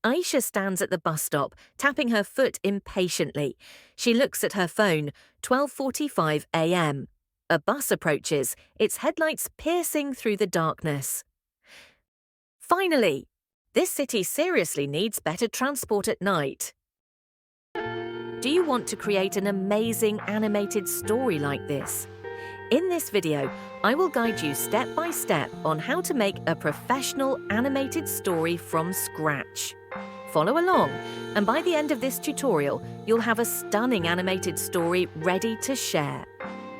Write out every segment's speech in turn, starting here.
Aisha stands at the bus stop, tapping her foot impatiently. She looks at her phone, 12:45 a.m. A bus approaches, its headlights piercing through the darkness. Finally! This city seriously needs better transport at night. Do you want to create an amazing animated story like this? In this video, I will guide you step by step on how to make a professional animated story from scratch. Follow along, and by the end of this tutorial, you'll have a stunning animated story ready to share.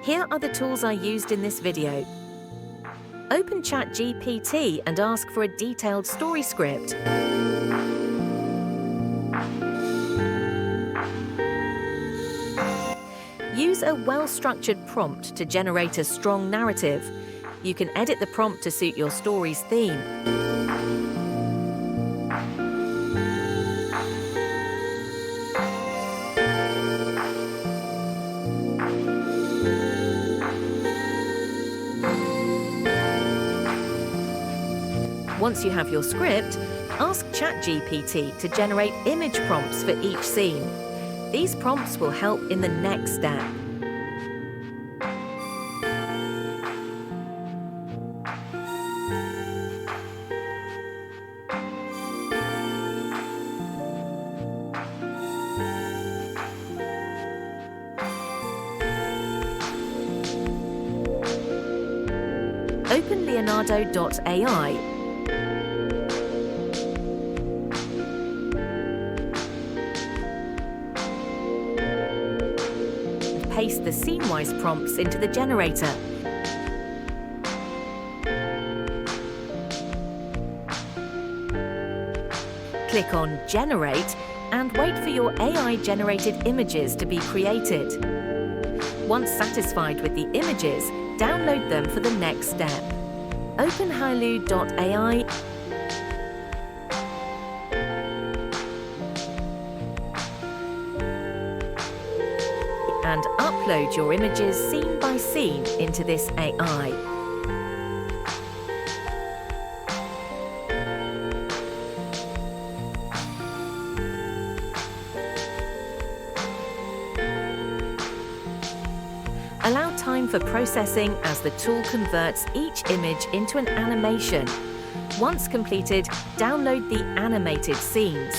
Here are the tools I used in this video. Open ChatGPT and ask for a detailed story script. Use a well-structured prompt to generate a strong narrative. You can edit the prompt to suit your story's theme. Once you have your script, ask ChatGPT to generate image prompts for each scene. These prompts will help in the next step. Open Leonardo.ai. Paste the scene-wise prompts into the generator. Click on Generate and wait for your AI-generated images to be created. Once satisfied with the images, download them for the next step. Open Hailu.ai and upload your images scene by scene into this AI. Allow time for processing as the tool converts each image into an animation. Once completed, download the animated scenes.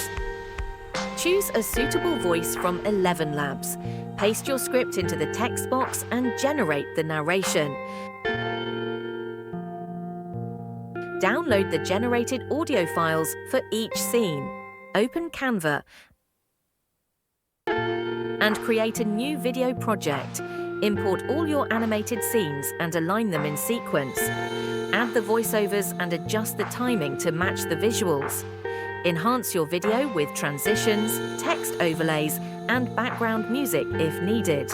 Choose a suitable voice from 11 Labs. Paste your script into the text box and generate the narration. Download the generated audio files for each scene. Open Canva and create a new video project. Import all your animated scenes and align them in sequence. Add the voiceovers and adjust the timing to match the visuals. Enhance your video with transitions, text overlays, and background music if needed.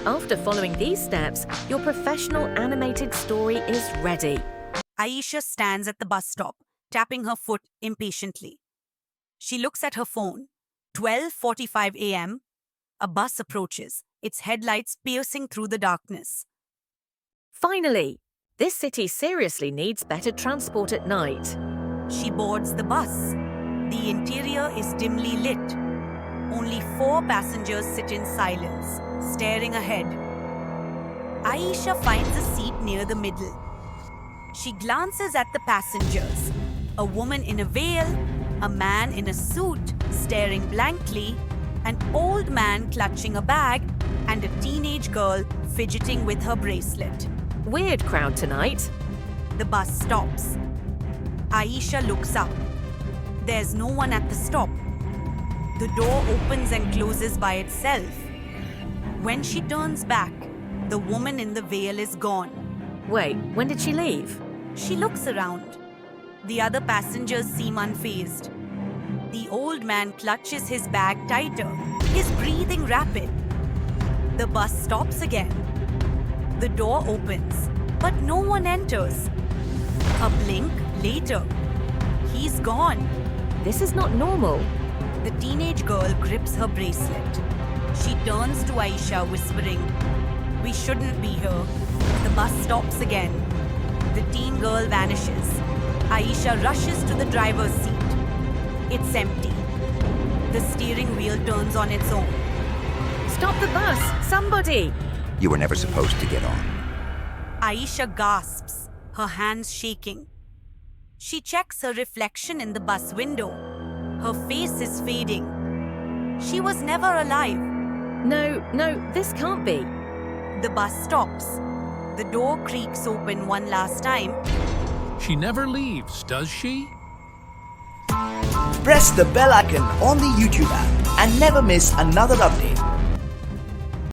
After following these steps, your professional animated story is ready. Aisha stands at the bus stop, tapping her foot impatiently. She looks at her phone. 12:45 a.m. A bus approaches, its headlights piercing through the darkness. Finally! This city seriously needs better transport at night. She boards the bus. The interior is dimly lit. Only 4 passengers sit in silence, staring ahead. Aisha finds a seat near the middle. She glances at the passengers. A woman in a veil, a man in a suit staring blankly, an old man clutching a bag, and a teenage girl fidgeting with her bracelet. Weird crowd tonight. The bus stops. Aisha looks up. There's no one at the stop. The door opens and closes by itself. When she turns back, the woman in the veil is gone. Wait, when did she leave? She looks around. The other passengers seem unfazed. The old man clutches his bag tighter, his breathing rapid. The bus stops again. The door opens, but no one enters. A blink later, he's gone. This is not normal. The teenage girl grips her bracelet. She turns to Aisha, whispering, "We shouldn't be here." The bus stops again. The teen girl vanishes. Aisha rushes to the driver's seat. It's empty. The steering wheel turns on its own. Stop the bus! Somebody! You were never supposed to get on. Aisha gasps, her hands shaking. She checks her reflection in the bus window. Her face is fading. She was never alive. No, this can't be. The bus stops. The door creaks open one last time. She never leaves, does she? Press the bell icon on the YouTube app and never miss another update.